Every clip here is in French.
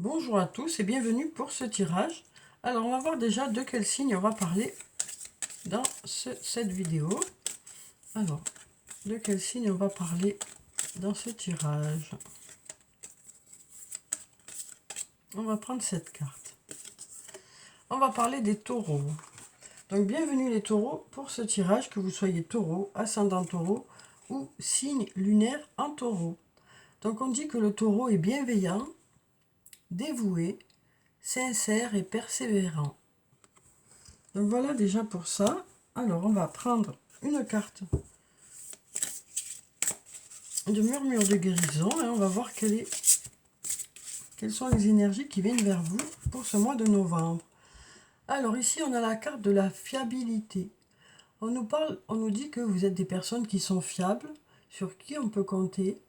Bonjour à tous et bienvenue pour ce tirage. Alors on va voir déjà de quel signe on va parler dans cette vidéo. Alors, de quel signe on va parler dans ce tirage? On va prendre cette carte. On va parler des taureaux. Donc bienvenue les taureaux pour ce tirage, que vous soyez taureau, ascendant taureau ou signe lunaire en taureau. Donc on dit que le taureau est bienveillant, dévoué, sincère et persévérant. Donc voilà déjà pour ça. Alors on va prendre une carte de murmure de guérison et on va voir quelles sont les énergies qui viennent vers vous pour ce mois de novembre. Alors ici on a la carte de la fiabilité. On nous dit que vous êtes des personnes qui sont fiables, sur qui on peut compter,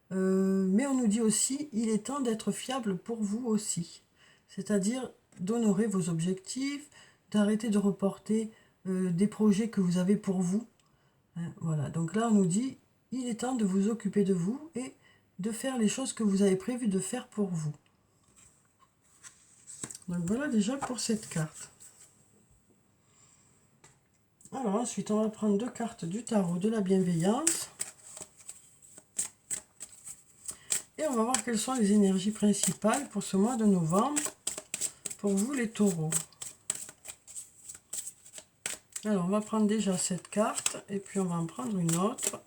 mais on nous dit aussi il est temps d'être fiable pour vous aussi. C'est-à-dire d'honorer vos objectifs, d'arrêter de reporter des projets que vous avez pour vous. Voilà, donc là on nous dit il est temps de vous occuper de vous et de faire les choses que vous avez prévu de faire pour vous. Donc voilà déjà pour cette carte. Alors ensuite on va prendre deux cartes du tarot de la bienveillance. Et on va voir quelles sont les énergies principales pour ce mois de novembre pour vous les taureaux. Alors on va prendre déjà cette carte et puis on va en prendre une autre.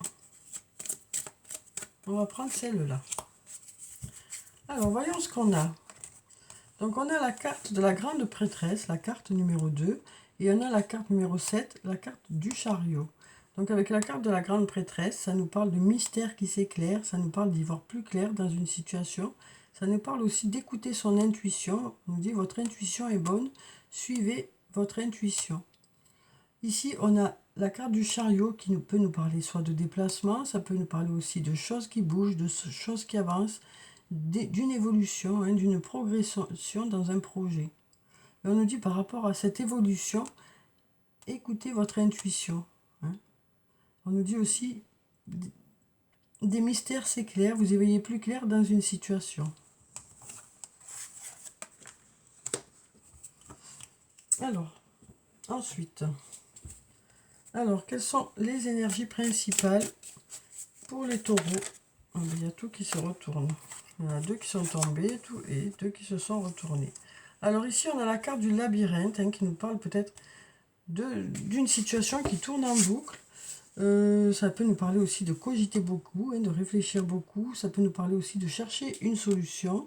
On va prendre celle-là. Alors voyons ce qu'on a. Donc on a la carte de la grande prêtresse, la carte numéro 2, et on a la carte numéro 7, la carte du chariot. Donc avec la carte de la grande prêtresse, ça nous parle de mystère qui s'éclaire, ça nous parle d'y voir plus clair dans une situation, ça nous parle aussi d'écouter son intuition. On nous dit votre intuition est bonne, suivez votre intuition. Ici on a la carte du chariot qui peut nous parler soit de déplacement, ça peut nous parler aussi de choses qui bougent, de choses qui avancent, d'une évolution, d'une progression dans un projet. Et on nous dit par rapport à cette évolution, écoutez votre intuition. On nous dit aussi des mystères s'éclairent, vous y voyez plus clair dans une situation. Alors, ensuite, quelles sont les énergies principales pour les taureaux? Il y a tout qui se retourne. Il y en a deux qui sont tombés et deux qui se sont retournés. Alors ici, on a la carte du labyrinthe qui nous parle peut-être d'une situation qui tourne en boucle. Ça peut nous parler aussi de cogiter beaucoup, de réfléchir beaucoup. Ça peut nous parler aussi de chercher une solution.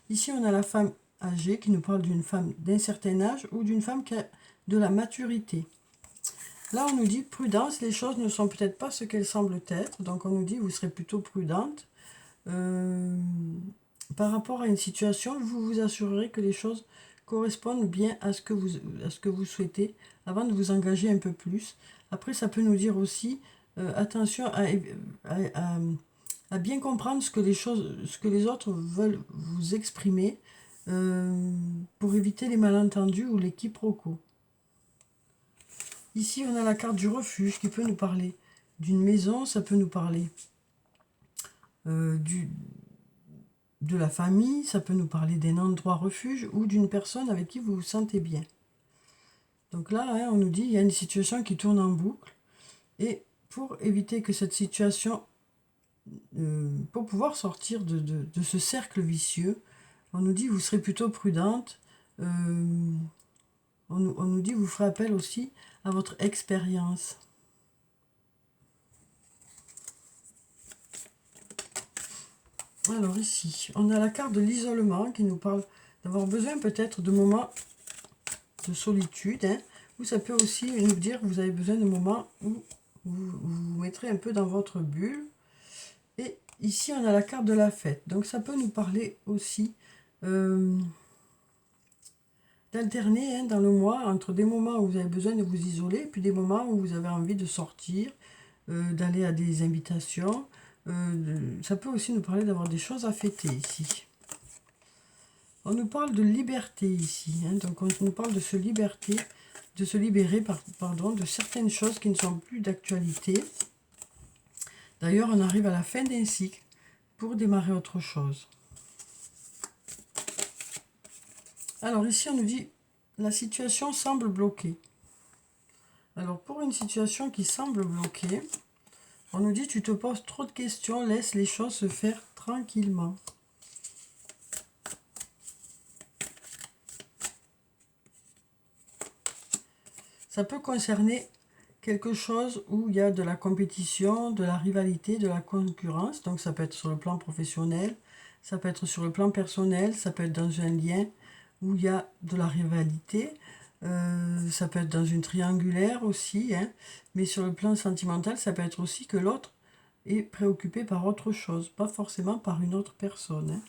Ici, on a la femme âgée qui nous parle d'une femme d'un certain âge ou d'une femme qui a de la maturité. Là, on nous dit prudence, les choses ne sont peut-être pas ce qu'elles semblent être. Donc, on nous dit vous serez plutôt prudente. Par rapport à une situation, vous vous assurerez que les choses correspondent bien à ce que vous souhaitez avant de vous engager un peu plus. Après, ça peut nous dire aussi attention à bien comprendre ce que les autres veulent vous exprimer pour éviter les malentendus ou les quiproquos. Ici, on a la carte du refuge qui peut nous parler d'une maison, ça peut nous parler de la famille, ça peut nous parler d'un endroit refuge ou d'une personne avec qui vous vous sentez bien. Donc là, on nous dit il y a une situation qui tourne en boucle. Et pour éviter que cette situation, pour pouvoir sortir de ce cercle vicieux, on nous dit vous serez plutôt prudente. On nous dit vous ferez appel aussi à votre expérience. Alors ici, on a la carte de l'isolement qui nous parle d'avoir besoin peut-être de moments de solitude, ou ça peut aussi nous dire que vous avez besoin de moments où vous vous mettrez un peu dans votre bulle. Et ici, on a la carte de la fête. Donc ça peut nous parler aussi d'alterner dans le mois entre des moments où vous avez besoin de vous isoler et puis des moments où vous avez envie de sortir, d'aller à des invitations. Ça peut aussi nous parler d'avoir des choses à fêter ici. On nous parle de liberté ici. Donc on nous parle de se libérer de certaines choses qui ne sont plus d'actualité. D'ailleurs, on arrive à la fin d'un cycle pour démarrer autre chose. Alors ici, on nous dit, la situation semble bloquée. Alors pour une situation qui semble bloquée, on nous dit, tu te poses trop de questions, laisse les choses se faire tranquillement. Ça peut concerner quelque chose où il y a de la compétition, de la rivalité, de la concurrence. Donc ça peut être sur le plan professionnel, ça peut être sur le plan personnel, ça peut être dans un lien où il y a de la rivalité. Ça peut être dans une triangulaire aussi, hein. Mais sur le plan sentimental, ça peut être aussi que l'autre est préoccupé par autre chose, pas forcément par une autre personne, hein.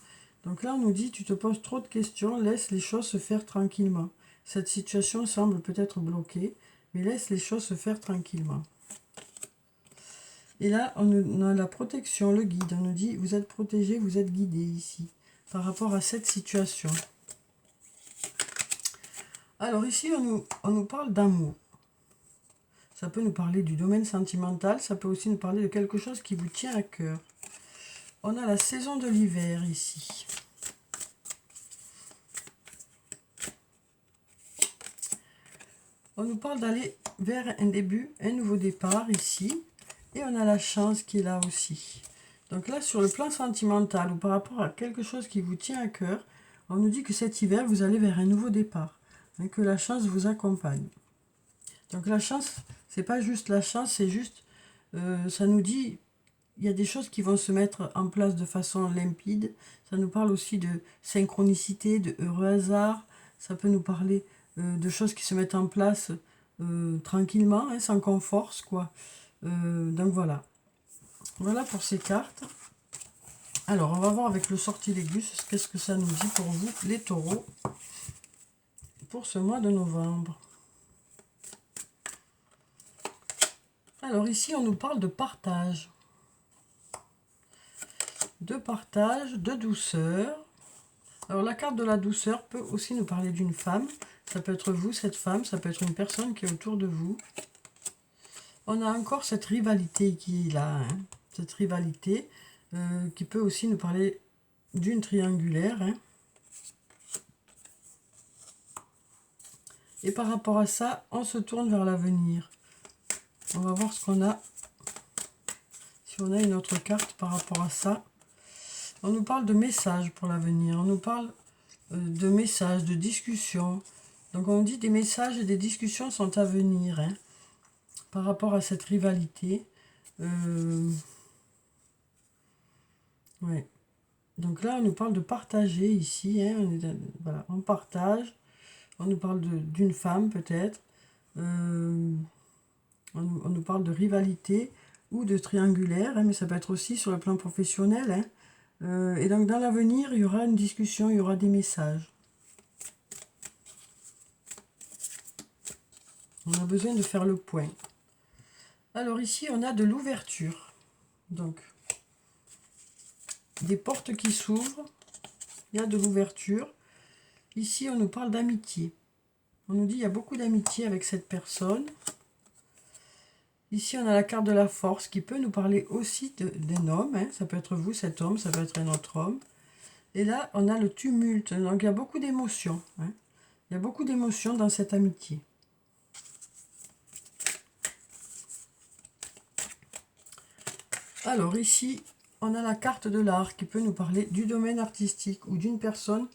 Donc là, on nous dit, tu te poses trop de questions, laisse les choses se faire tranquillement. Cette situation semble peut-être bloquée, mais laisse les choses se faire tranquillement. Et là, on a la protection, le guide. On nous dit, vous êtes protégé, vous êtes guidé ici, par rapport à cette situation. Alors ici, on nous parle d'amour. Ça peut nous parler du domaine sentimental, ça peut aussi nous parler de quelque chose qui vous tient à cœur. On a la saison de l'hiver ici. On nous parle d'aller vers un début, un nouveau départ ici. Et on a la chance qui est là aussi. Donc là, sur le plan sentimental ou par rapport à quelque chose qui vous tient à cœur, on nous dit que cet hiver, vous allez vers un nouveau départ. Et que la chance vous accompagne. Donc la chance, c'est pas juste la chance, c'est juste, ça nous dit, il y a des choses qui vont se mettre en place de façon limpide. Ça nous parle aussi de synchronicité, de heureux hasard. Ça peut nous parler de choses qui se mettent en place tranquillement, hein, sans qu'on force, quoi. Donc voilà. Voilà pour ces cartes. Alors, on va voir avec le sortilègus, qu'est-ce que ça nous dit pour vous, les taureaux, pour ce mois de novembre. Alors ici, on nous parle de partage. De partage, de douceur. Alors la carte de la douceur peut aussi nous parler d'une femme. Ça peut être vous, cette femme, ça peut être une personne qui est autour de vous. On a encore cette rivalité qui est là, hein. Cette rivalité qui peut aussi nous parler d'une triangulaire, hein. Et par rapport à ça, on se tourne vers l'avenir. On va voir ce qu'on a. Si on a une autre carte par rapport à ça. On nous parle de messages pour l'avenir. On nous parle de messages, de discussions. Donc on dit des messages et des discussions sont à venir, hein, par rapport à cette rivalité. Ouais. Donc là, on nous parle de partager ici, hein, voilà, on partage. On nous parle d'une femme peut-être. On nous parle de rivalité ou de triangulaire, hein, mais ça peut être aussi sur le plan professionnel, hein. Et donc dans l'avenir, il y aura une discussion, il y aura des messages. On a besoin de faire le point. Alors ici, on a de l'ouverture. Donc, des portes qui s'ouvrent. Il y a de l'ouverture. Ici, on nous parle d'amitié. On nous dit qu'il y a beaucoup d'amitié avec cette personne. Ici, on a la carte de la force qui peut nous parler aussi d'un homme, hein. Ça peut être vous, cet homme, ça peut être un autre homme. Et là, on a le tumulte. Donc, il y a beaucoup d'émotions, hein. Il y a beaucoup d'émotions dans cette amitié. Alors ici, on a la carte de l'art qui peut nous parler du domaine artistique ou d'une personne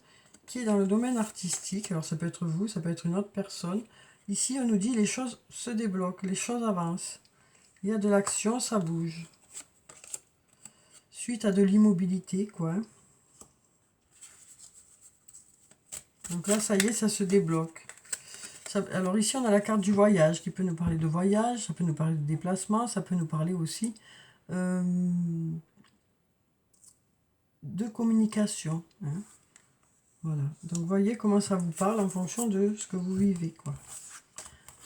qui est dans le domaine artistique. Alors ça peut être vous, ça peut être une autre personne. Ici, on nous dit les choses se débloquent, les choses avancent. Il y a de l'action, ça bouge. Suite à de l'immobilité, quoi. Donc là, ça y est, ça se débloque. Alors ici, on a la carte du voyage qui peut nous parler de voyage, ça peut nous parler de déplacement, ça peut nous parler aussi de communication, hein. Voilà. Donc, voyez comment ça vous parle en fonction de ce que vous vivez, quoi.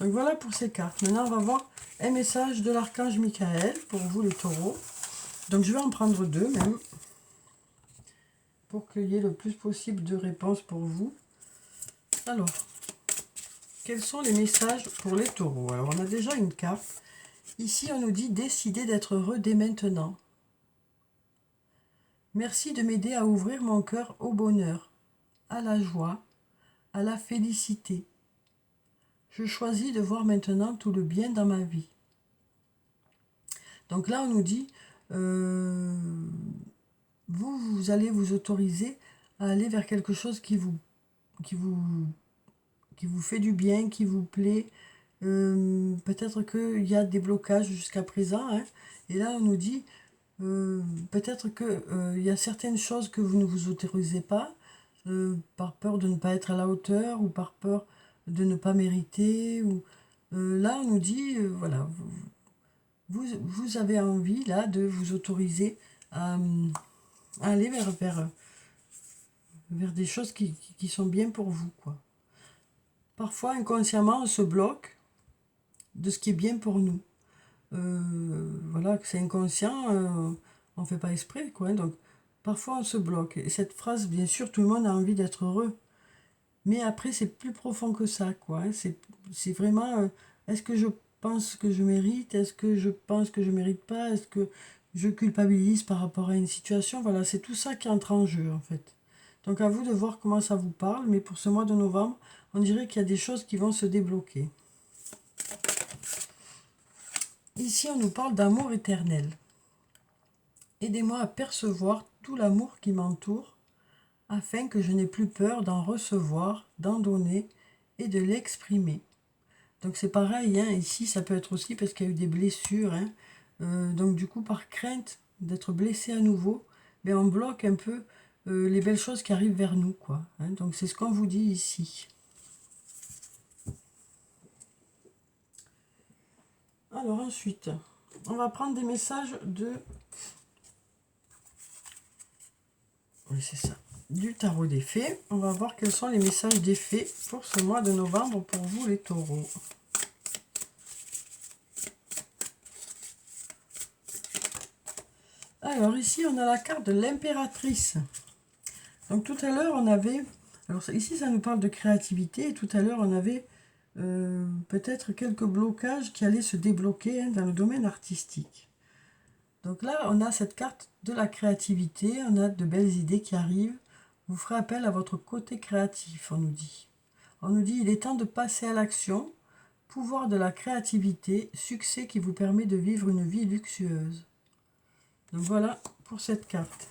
Donc, voilà pour ces cartes. Maintenant, on va voir un message de l'archange Michael pour vous, les taureaux. Donc, je vais en prendre deux, même, pour qu'il y ait le plus possible de réponses pour vous. Alors, quels sont les messages pour les taureaux? Alors, on a déjà une carte. Ici, on nous dit « Décidez d'être heureux dès maintenant. Merci de m'aider à ouvrir mon cœur au bonheur, à la joie, à la félicité. Je choisis de voir maintenant tout le bien dans ma vie. Donc là, on nous dit, vous allez vous autoriser à aller vers quelque chose qui vous, qui vous fait du bien, qui vous plaît. Peut-être qu'il y a des blocages jusqu'à présent, hein. Et là, on nous dit, peut-être qu'il y a certaines choses que vous ne vous autorisez pas, par peur de ne pas être à la hauteur, ou par peur de ne pas mériter. Ou, là, on nous dit, voilà, vous avez envie, là, de vous autoriser à aller vers des choses qui sont bien pour vous, quoi. Parfois, inconsciemment, on se bloque de ce qui est bien pour nous. Voilà, que c'est inconscient, on ne fait pas exprès, quoi, hein. Donc, parfois, on se bloque. Et cette phrase, bien sûr, tout le monde a envie d'être heureux. Mais après, c'est plus profond que ça, quoi, hein. C'est vraiment, est-ce que je pense que je mérite? Est-ce que je pense que je mérite pas? Est-ce que je culpabilise par rapport à une situation? Voilà, c'est tout ça qui entre en jeu, en fait. Donc, à vous de voir comment ça vous parle. Mais pour ce mois de novembre, on dirait qu'il y a des choses qui vont se débloquer. Ici, on nous parle d'amour éternel. Aidez-moi à percevoir tout l'amour qui m'entoure, afin que je n'ai plus peur d'en recevoir, d'en donner et de l'exprimer. Donc c'est pareil, hein, ici ça peut être aussi parce qu'il y a eu des blessures, hein. Donc du coup par crainte d'être blessé à nouveau, ben, on bloque un peu les belles choses qui arrivent vers nous, quoi, hein. Donc c'est ce qu'on vous dit ici. Alors ensuite, on va prendre des messages de... Oui, c'est ça. Du tarot des fées. On va voir quels sont les messages des fées pour ce mois de novembre pour vous les taureaux. Alors ici, on a la carte de l'impératrice. Donc tout à l'heure, on avait... Alors ici, ça nous parle de créativité. Et tout à l'heure, on avait peut-être quelques blocages qui allaient se débloquer, hein, dans le domaine artistique. Donc là, on a cette carte de la créativité. On a de belles idées qui arrivent. Vous ferez appel à votre côté créatif, on nous dit. On nous dit, il est temps de passer à l'action. Pouvoir de la créativité, succès qui vous permet de vivre une vie luxueuse. Donc voilà pour cette carte.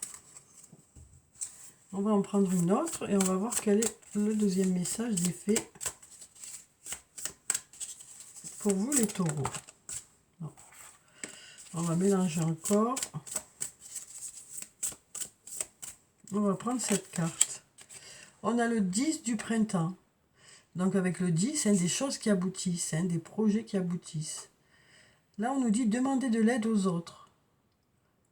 On va en prendre une autre et on va voir quel est le deuxième message des fées pour vous les taureaux. Non. On va mélanger encore. On va prendre cette carte. On a le 10 du printemps. Donc avec le 10, hein, des choses qui aboutissent, hein, des projets qui aboutissent. Là, on nous dit demander de l'aide aux autres.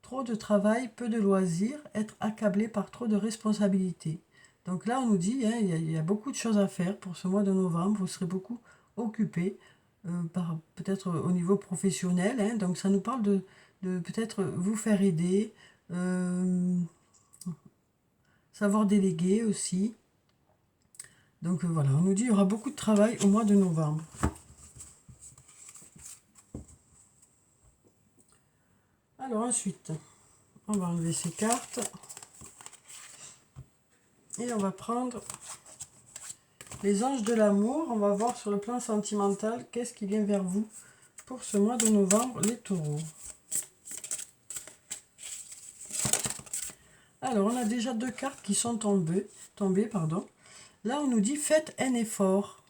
Trop de travail, peu de loisirs, être accablé par trop de responsabilités. Donc là, on nous dit, hein, il y a beaucoup de choses à faire pour ce mois de novembre. Vous serez beaucoup occupé, peut-être au niveau professionnel, hein. Donc ça nous parle de peut-être vous faire aider, savoir déléguer aussi. Donc voilà, on nous dit qu'il y aura beaucoup de travail au mois de novembre. Alors ensuite, on va enlever ces cartes. Et on va prendre les anges de l'amour. On va voir sur le plan sentimental qu'est-ce qui vient vers vous pour ce mois de novembre, les taureaux. Alors, on a déjà deux cartes qui sont tombées. Là, on nous dit, faites un effort.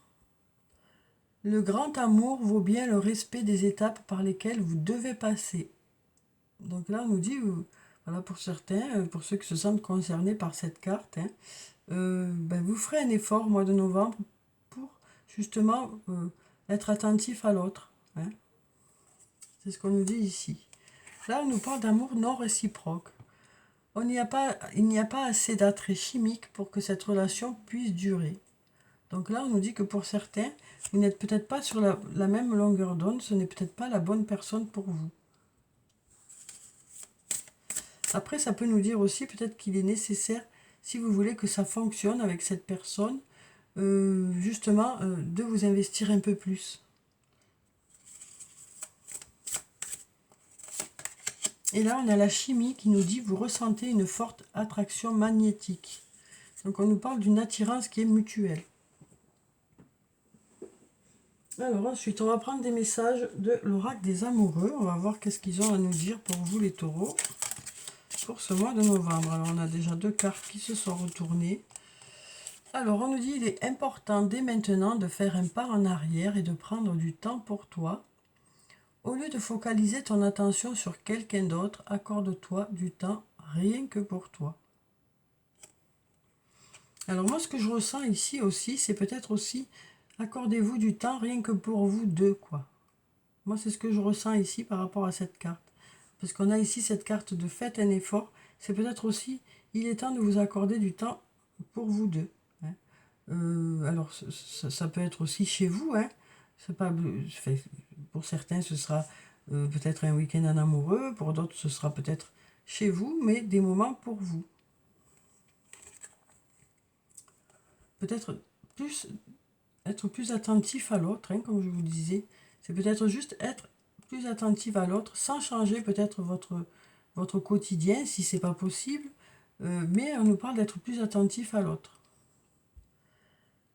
Le grand amour vaut bien le respect des étapes par lesquelles vous devez passer. Donc là, on nous dit, voilà, pour certains, pour ceux qui se sentent concernés par cette carte, hein, ben, vous ferez un effort au mois de novembre pour justement être attentif à l'autre, hein. C'est ce qu'on nous dit ici. Là, on nous parle d'amour non réciproque. Il n'y a pas assez d'attrait chimique pour que cette relation puisse durer. Donc là, on nous dit que pour certains, vous n'êtes peut-être pas sur la même longueur d'onde, ce n'est peut-être pas la bonne personne pour vous. Après, ça peut nous dire aussi peut-être qu'il est nécessaire, si vous voulez que ça fonctionne avec cette personne, justement, de vous investir un peu plus. Et là, on a la chimie qui nous dit, vous ressentez une forte attraction magnétique. Donc, on nous parle d'une attirance qui est mutuelle. Alors ensuite, on va prendre des messages de l'oracle des amoureux. On va voir qu'est-ce qu'ils ont à nous dire pour vous les taureaux pour ce mois de novembre. Alors on a déjà 2 cartes qui se sont retournées. Alors on nous dit il est important dès maintenant de faire un pas en arrière et de prendre du temps pour toi. Au lieu de focaliser ton attention sur quelqu'un d'autre, accorde-toi du temps rien que pour toi. Alors moi ce que je ressens ici aussi, c'est peut-être aussi accordez-vous du temps rien que pour vous deux, quoi. Moi, c'est ce que je ressens ici par rapport à cette carte. Parce qu'on a ici cette carte de faites un effort. C'est peut-être aussi, il est temps de vous accorder du temps pour vous deux. Hein. Alors, ça peut être aussi chez vous. Hein. C'est pas, pour certains, ce sera peut-être un week-end en amoureux. Pour d'autres, ce sera peut-être chez vous, mais des moments pour vous. Peut-être être plus attentif à l'autre, hein, comme je vous disais. C'est peut-être juste être plus attentif à l'autre, sans changer peut-être votre quotidien, si c'est pas possible. Mais on nous parle d'être plus attentif à l'autre.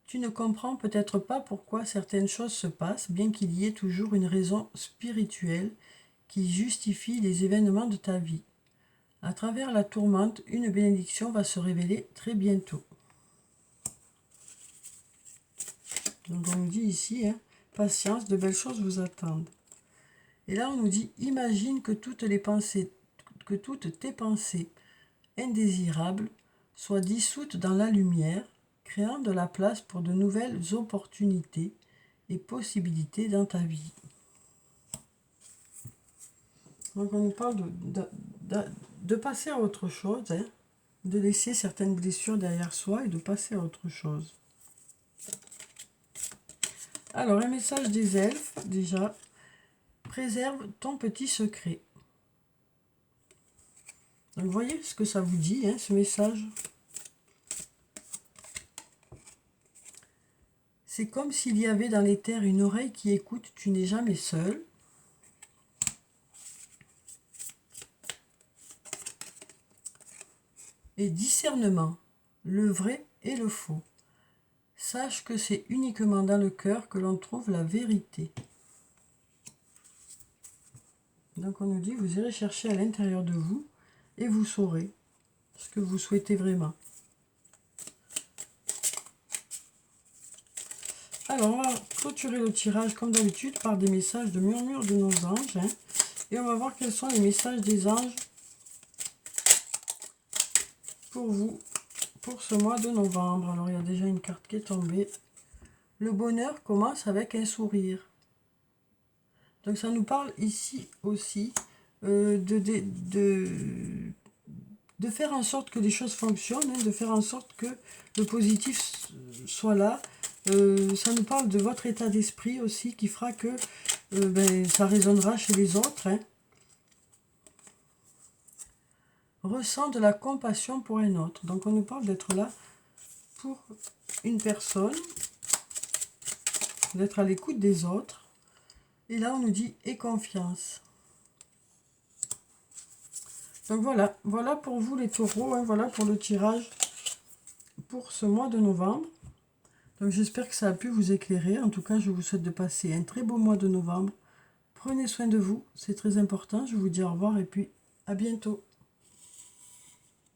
Tu ne comprends peut-être pas pourquoi certaines choses se passent, bien qu'il y ait toujours une raison spirituelle qui justifie les événements de ta vie. À travers la tourmente, une bénédiction va se révéler très bientôt. Donc on nous dit ici, hein, patience, de belles choses vous attendent. Et là on nous dit, imagine que toutes tes pensées indésirables soient dissoutes dans la lumière, créant de la place pour de nouvelles opportunités et possibilités dans ta vie. Donc on nous parle de passer à autre chose, hein, de laisser certaines blessures derrière soi et de passer à autre chose. Alors, un message des elfes, déjà. Préserve ton petit secret. Donc, vous voyez ce que ça vous dit, hein, ce message. C'est comme s'il y avait dans les terres une oreille qui écoute, tu n'es jamais seul. Et discernement, le vrai et le faux. Sache que c'est uniquement dans le cœur que l'on trouve la vérité. Donc on nous dit, vous irez chercher à l'intérieur de vous et vous saurez ce que vous souhaitez vraiment. Alors on va clôturer le tirage comme d'habitude par des messages de murmure de nos anges. Hein, et on va voir quels sont les messages des anges pour vous, pour ce mois de novembre. Alors il y a déjà une carte qui est tombée. Le bonheur commence avec un sourire. Donc ça nous parle ici aussi de faire en sorte que les choses fonctionnent, hein, de faire en sorte que le positif soit là. Ça nous parle de votre état d'esprit aussi qui fera que ça résonnera chez les autres. Hein. Ressent de la compassion pour un autre. Donc on nous parle d'être là pour une personne, d'être à l'écoute des autres. Et là on nous dit aie confiance. Donc voilà, voilà pour vous les taureaux, hein, voilà pour le tirage pour ce mois de novembre. Donc j'espère que ça a pu vous éclairer. En tout cas, je vous souhaite de passer un très beau mois de novembre. Prenez soin de vous, c'est très important. Je vous dis au revoir et puis à bientôt.